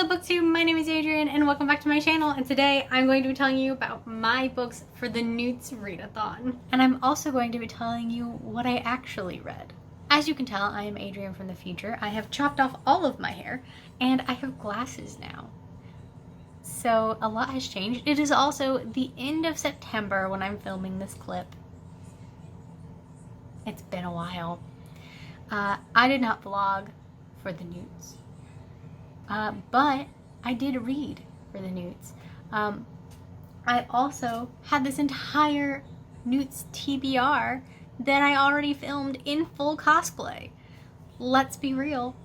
Hello BookTube, my name is Adrienne and welcome back to my channel, and today I'm going to be telling you about my books for the NEWTs read-a-thon. And I'm also going to be telling you what I actually read. As you can tell, I am Adrienne from the future. I have chopped off all of my hair and I have glasses now. So a lot has changed. It is also the end of September when I'm filming this clip. It's been a while. I did not vlog for the NEWTs. But I did read for the NEWTs. I also had this entire NEWTs TBR that I already filmed in full cosplay. Let's be real,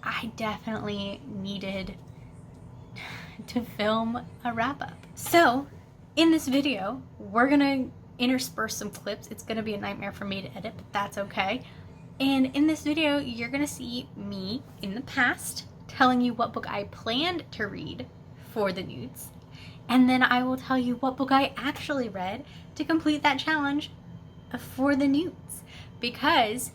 I definitely needed to film a wrap-up. So, in this video, we're gonna intersperse some clips. It's gonna be a nightmare for me to edit, but that's okay. And in this video, you're gonna see me in the past telling you what book I planned to read for the NEWTs, and then I will tell you what book I actually read to complete that challenge for the NEWTs, because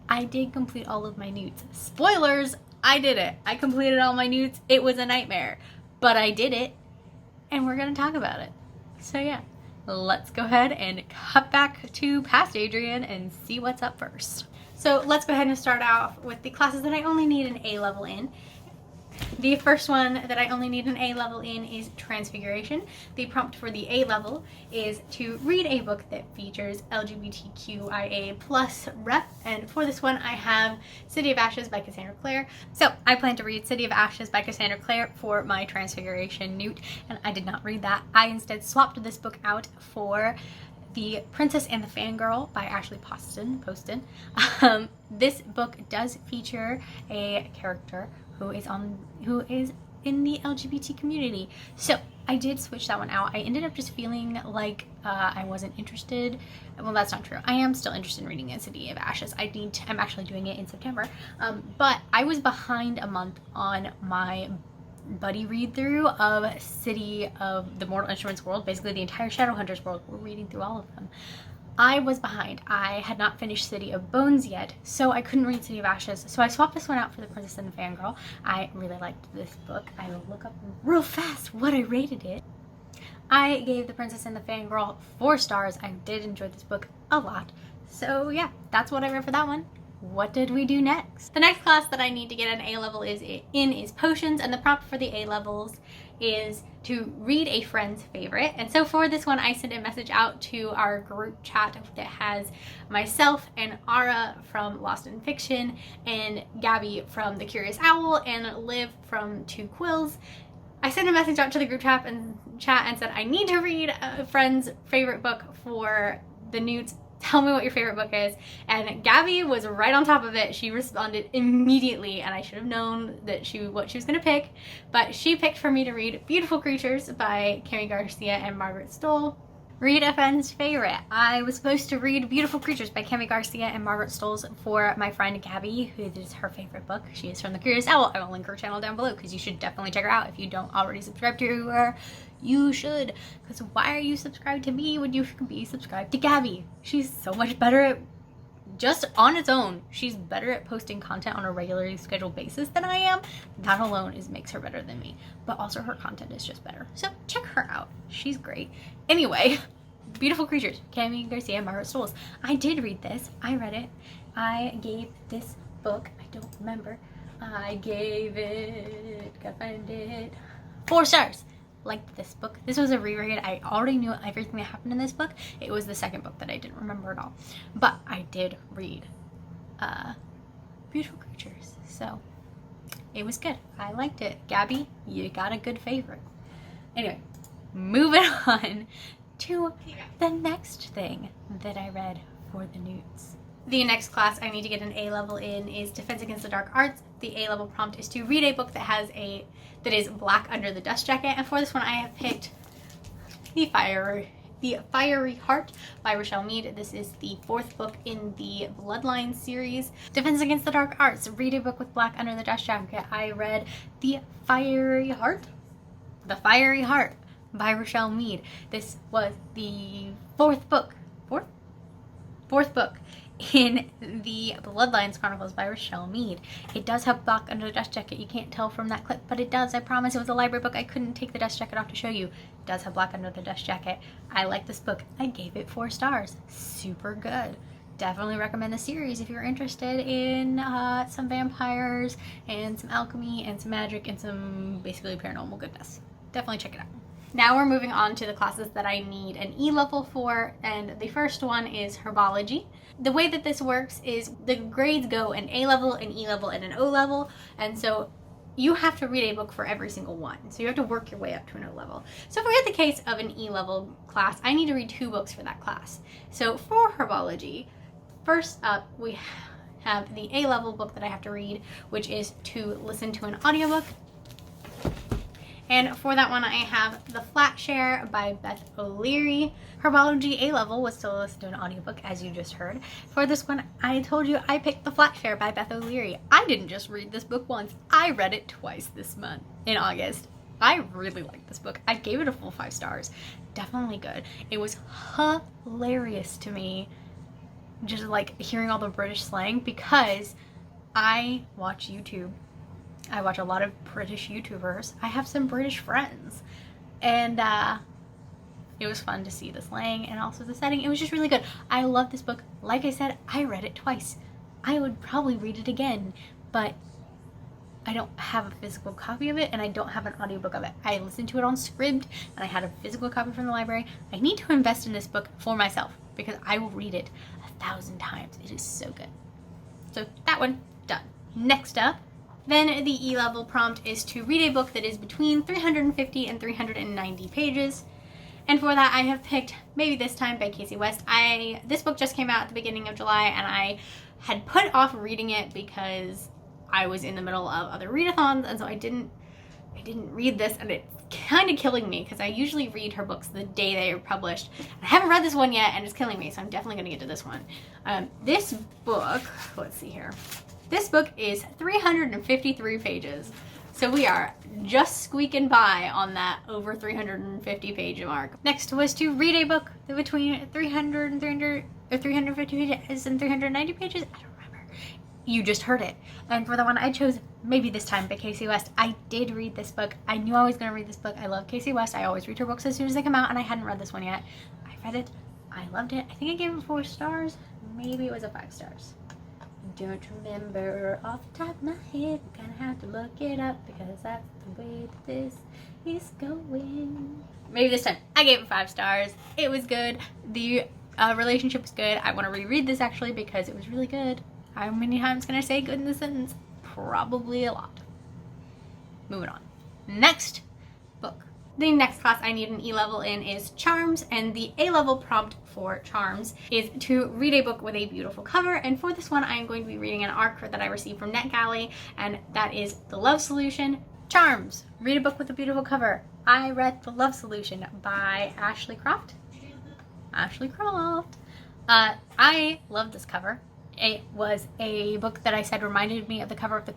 I did complete all of my NEWTs. Spoilers, I did it. I completed all my NEWTs. It was a nightmare, but I did it, and we're gonna talk about it. So yeah, let's go ahead and cut back to past Adrienne and see what's up first. So let's go ahead and start off with the classes that I only need an A level in. The first one that I only need an A level in is Transfiguration. The prompt for the A level is to read a book that features LGBTQIA+ rep, and for this one I have City of Ashes by Cassandra Clare. So I plan to read City of Ashes by Cassandra Clare for my Transfiguration NEWT, and I did not read that. I instead swapped this book out for The Princess and the Fangirl by Ashley Poston. This book does feature a character who is in the LGBT community. So I did switch that one out. I ended up just feeling like I wasn't interested. Well, that's not true. I am still interested in reading A City of Ashes. I'm actually doing it in September. But I was behind a month on my buddy read through of City of the Mortal Instruments world, basically the entire Shadowhunters world. We're reading through all of them. I was behind. I had not finished City of Bones yet, so I couldn't read City of Ashes. So I swapped this one out for The Princess and the Fangirl. I really liked this book. I will look up real fast what I rated it. I gave The Princess and the Fangirl 4 stars. I did enjoy this book a lot. So yeah, that's what I read for that one. What did we do next? The next class that I need to get an A level is Potions, and the prompt for the A levels is to read a friend's favorite. And so for this one, I sent a message out to our group chat that has myself and Ara from Lost in Fiction, and Gabby from The Curious Owl, and Liv from Two Quills. I sent a message out to the group chat and said, I need to read a friend's favorite book for the NEWTs. Tell me what your favorite book is. And Gabby was right on top of it. She responded immediately, and I should have known that what she was gonna pick. But she picked for me to read Beautiful Creatures by Kami Garcia and Margaret Stoll. Read a friend's favorite. I was supposed to read Beautiful Creatures by Kami Garcia and Margaret Stoll for my friend Gabby, who is her favorite book. She is from The Curious Owl. I will link her channel down below because you should definitely check her out. If you don't already subscribe to her, you should. Because why are you subscribed to me when you should be subscribed to Gabby? She's so much better at, just on its own, she's better at posting content on a regularly scheduled basis than I am. That alone makes her better than me. But also her content is just better. So check her out. She's great. Anyway, Beautiful Creatures, Kami Garcia and Margaret Stoll. I did read this. I read it. I gave this book, I don't remember. I gave it, gotta find it, 4 stars. Liked this book. This was a reread. I already knew everything that happened in this book. It was the second book that I didn't remember at all. But I did read Beautiful Creatures. So it was good. I liked it. Gabby, you got a good favorite. Anyway, moving on to the next thing that I read for the NEWTs. The next class I need to get an A level in is Defense Against the Dark Arts. The A level prompt is to read a book that is black under the dust jacket, and for this one I have picked The Fiery Heart by Rochelle Mead. This is the 4th book in the Bloodline series. Defense Against the Dark Arts, read a book with black under the dust jacket. I read The Fiery Heart by Rochelle Mead. This was the 4th book in the Bloodlines Chronicles by Rochelle Mead. It does have black under the dust jacket. You can't tell from that clip, but it does. I promise. It was a library book. I couldn't take the dust jacket off to show you. It does have black under the dust jacket. I like this book. I gave it 4 stars. Super good. Definitely recommend the series if you're interested in some vampires and some alchemy and some magic and some basically paranormal goodness. Definitely check it out. Now we're moving on to the classes that I need an E level for, and the first one is herbology. The way that this works is the grades go an A level, an E level, and an O level, and so you have to read a book for every single one. So you have to work your way up to an O level. So if we had the case of an E level class, I need to read 2 books for that class. So for herbology, first up we have the A level book that I have to read, which is to listen to an audiobook. And for that one, I have The Flat Share by Beth O'Leary. Herbology A level was to listen to an audiobook, as you just heard. For this one, I told you I picked The Flat Share by Beth O'Leary. I didn't just read this book once. I read it twice this month, in August. I really liked this book. I gave it a full 5 stars. Definitely good. It was hilarious to me, just like hearing all the British slang, because I watch YouTube. I watch a lot of British YouTubers. I have some British friends, and it was fun to see the slang and also the setting. It was just really good. I love this book. Like I said, I read it twice. I would probably read it again, but I don't have a physical copy of it, and I don't have an audiobook of it. I listened to it on Scribd, and I had a physical copy from the library. I need to invest in this book for myself, because I will read it 1,000 times. It is so good. So that one, done. Next up, then the E-level prompt is to read a book that is between 350 and 390 pages. And for that, I have picked Maybe This Time by Casey West. This book just came out at the beginning of July, and I had put off reading it because I was in the middle of other read-a-thons, and so I didn't read this, and it's kind of killing me because I usually read her books the day they are published. I haven't read this one yet, and it's killing me, so I'm definitely going to get to this one. This book, let's see here. This book is 353 pages, so we are just squeaking by on that over 350 page mark. Next was to read a book between 300 and 350 pages and 390 pages. I don't remember. You just heard it. And for the one I chose, Maybe This Time by Casey West. I did read this book. I knew I was going to read this book. I love Casey West. I always read her books as soon as they come out, and I hadn't read this one yet. I read it. I loved it. I think I gave it 4 stars. Maybe it was a 5 stars. Don't remember off the top of my head. I'm gonna have to look it up because that's the way that this is going. Maybe This Time. I gave it 5 stars. It was good. The relationship was good. I want to reread this actually because it was really good. How many times can I say good in this sentence? Probably a lot. Moving on. Next book. The next class I need an E-level in is Charms, and the A-level prompt for Charms is to read a book with a beautiful cover, and for this one I am going to be reading an ARC that I received from NetGalley, and that is The Love Solution. Charms, read a book with a beautiful cover. I read The Love Solution by Ashley Croft. Ashley Croft. I love this cover. It was a book that I said reminded me of the cover of the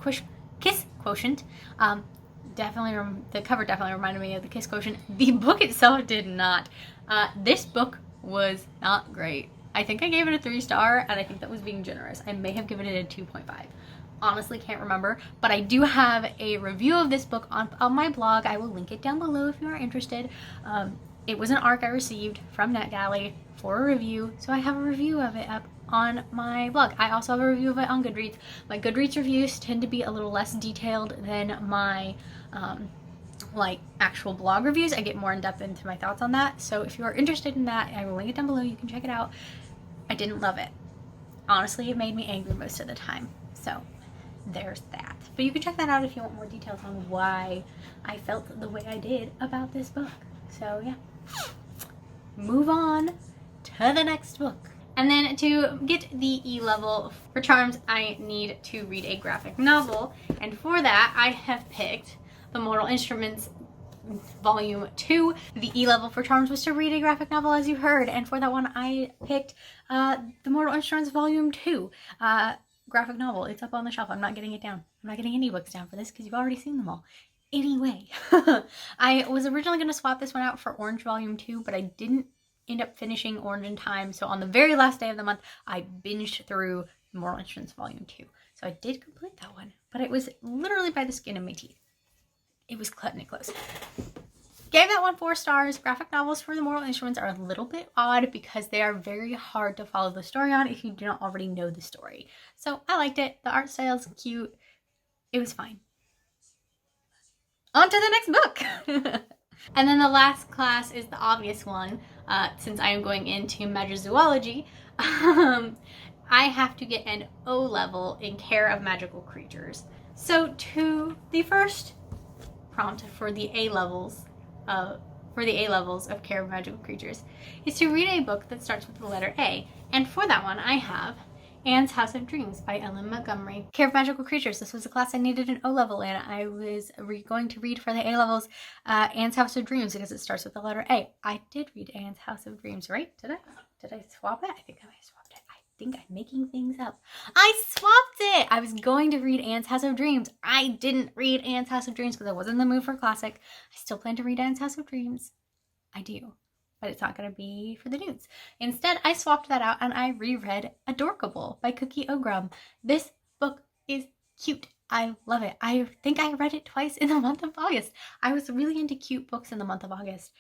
Kiss Quotient. The cover definitely reminded me of the Kiss Quotient. The book itself did not. This book was not great. I think I gave it a 3 star, and I think that was being generous. I may have given it a 2.5. Honestly, can't remember, but I do have a review of this book on my blog. I will link it down below if you are interested. It was an ARC I received from NetGalley for a review, so I have a review of it up on my blog. I also have a review of it on GoodReads. My GoodReads reviews tend to be a little less detailed than my like actual blog reviews. I get more in depth into my thoughts on that. So if you are interested in that, I will link it down below. You can check it out. I didn't love it. Honestly, it made me angry most of the time. So there's that. But you can check that out if you want more details on why I felt the way I did about this book. So yeah. Move on to the next book. And then to get the E-level for Charms, I need to read a graphic novel. And for that, I have picked The Mortal Instruments Volume 2. The E-level for Charms was to read a graphic novel, as you heard. And for that one, I picked The Mortal Instruments Volume 2 graphic novel. It's up on the shelf. I'm not getting it down. I'm not getting any books down for this because you've already seen them all. Anyway, I was originally going to swap this one out for Orange Volume 2, but I didn't end up finishing Orange in Time. So on the very last day of the month, I binged through Moral Instruments Volume 2. So I did complete that one, but it was literally by the skin of my teeth. It was cutting it close. Gave that one 4 stars. Graphic novels for the Moral Instruments are a little bit odd because they are very hard to follow the story on if you do not already know the story. So I liked it. The art style is cute. It was fine. On to the next book. And then the last class is the obvious one. Since I am going into Magizoology, I have to get an O level in Care of Magical Creatures. So to the first prompt for the A levels of Care of Magical Creatures is to read a book that starts with the letter A. And for that one, I have Anne's House of Dreams by Ellen Montgomery. Care of Magical Creatures. This was a class I needed an O level in. I was going to read for the A levels Anne's House of Dreams because it starts with the letter A. I did read Anne's House of Dreams, right? Did I swap it? I think I might have swapped it. I think I'm making things up. I swapped it! I was going to read Anne's House of Dreams. I didn't read Anne's House of Dreams because I wasn't in the mood for classic. I still plan to read Anne's House of Dreams. I do. But it's not going to be for the nudes. Instead, I swapped that out and I reread Adorkable by Cookie Ogrum. This book is cute. I love it. I think I read it twice in the month of August. I was really into cute books in the month of August.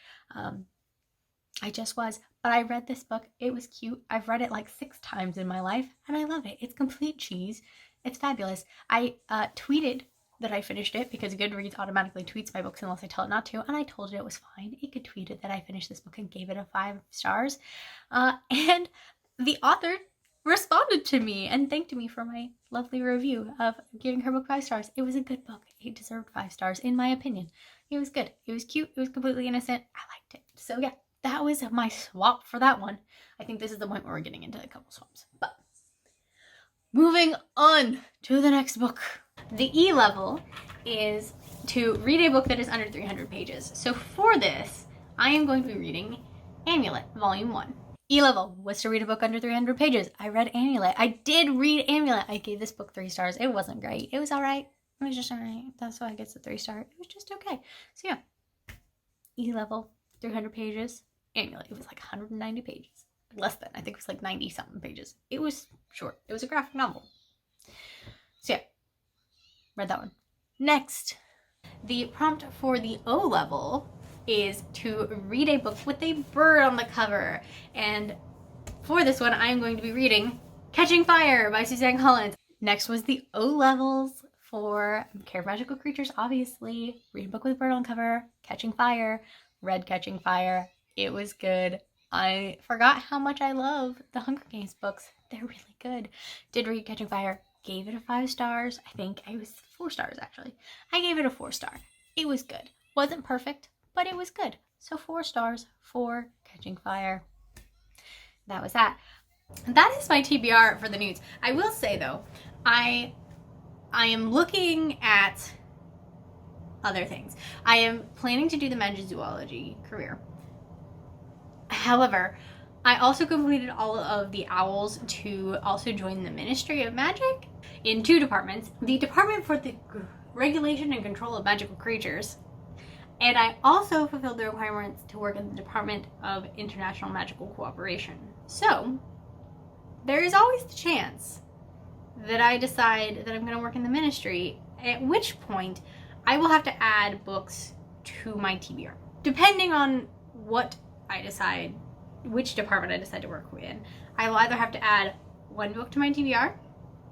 I just was. But I read this book. It was cute. I've read it like 6 times in my life and I love it. It's complete cheese. It's fabulous. I tweeted that I finished it because GoodReads automatically tweets my books unless I tell it not to, and I told it was fine. It could tweet it that I finished this book and gave it a 5 stars. And the author responded to me and thanked me for my lovely review of giving her book 5 stars. It was a good book. It deserved 5 stars, in my opinion. It was good. It was cute. It was completely innocent. I liked it. So yeah, that was my swap for that one. I think this is the point where we're getting into a couple swaps. But moving on to the next book. The E level is to read a book that is under 300 pages. So for this, I am going to be reading Amulet, Volume 1. E level was to read a book under 300 pages. I read Amulet. I did read Amulet. I gave this book 3 stars. It wasn't great. It was all right. It was just all right. That's why I get the 3 star. It was just okay. So yeah, E level, 300 pages. Amulet. It was like 190 pages. Less than. I think it was like 90 something pages. It was short. It was a graphic novel. So yeah. Read that one. Next, the prompt for the O level is to read a book with a bird on the cover. And for this one, I am going to be reading Catching Fire by Suzanne Collins. Next was the O levels for Care of Magical Creatures, obviously. Read a book with a bird on the cover. Catching Fire. Read Catching Fire. It was good. I forgot how much I love the Hunger Games books. They're really good. Did read Catching Fire. Gave it a 5 stars. I think it was 4 stars actually. I gave it a 4 star. It was good. Wasn't perfect, but it was good. So 4 stars for Catching Fire. That was that. That is my TBR for the nudes. I will say though, I am looking at other things. I am planning to do the Magizoology career. However, I also completed all of the owls to also join the Ministry of Magic in 2 departments. The Department for the Regulation and Control of Magical Creatures. And I also fulfilled the requirements to work in the Department of International Magical Cooperation. So, there is always the chance that I decide that I'm going to work in the ministry, at which point I will have to add books to my TBR. Depending on what I decide, which department I decide to work in, I will either have to add 1 book to my TBR,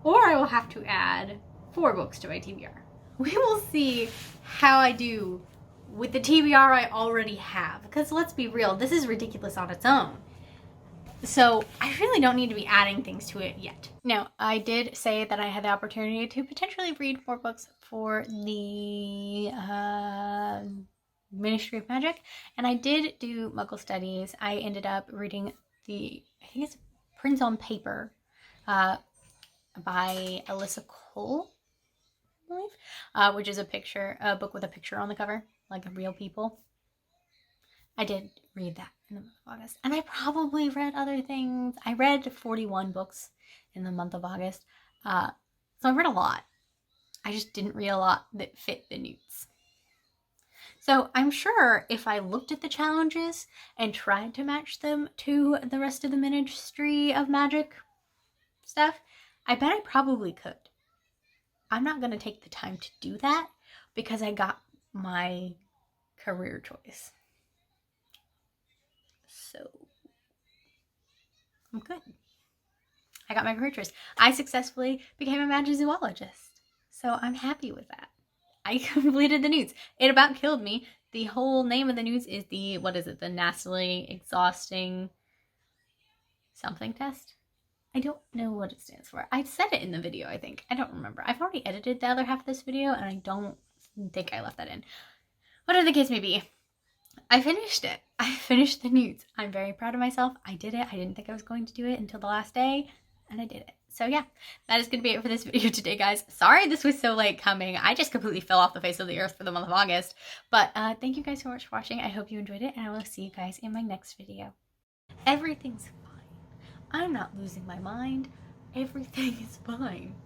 or I will have to add 4 books to my TBR. We will see how I do with the TBR I already have, because let's be real, this is ridiculous on its own. So I really don't need to be adding things to it yet. Now, I did say that I had the opportunity to potentially read more books for the Ministry of Magic, and I did do Muggle Studies. I ended up reading I think it's Prince on Paper by Alyssa Cole, I believe, which is a book with a picture on the cover, like real people. I did read that in the month of August, and I probably read other things. I read 41 books in the month of August, so I read a lot. I just didn't read a lot that fit the nudes. So I'm sure if I looked at the challenges and tried to match them to the rest of the Ministry of Magic stuff, I bet I probably could. I'm not going to take the time to do that because I got my career choice. So I'm good. I got my career choice. I successfully became a magizoologist. So I'm happy with that. I completed the NEWTs. It about killed me. The whole name of the NEWTs is the, what is it? The nastily exhausting something test? I don't know what it stands for. I said it in the video, I think. I don't remember. I've already edited the other half of this video and I don't think I left that in. Whatever the case may be, I finished it. I finished the NEWTs. I'm very proud of myself. I did it. I didn't think I was going to do it until the last day, and I did it. So yeah, that is going to be it for this video today, guys. Sorry this was so late coming. I just completely fell off the face of the earth for the month of August. But thank you guys so much for watching. I hope you enjoyed it, and I will see you guys in my next video. Everything's fine. I'm not losing my mind. Everything is fine.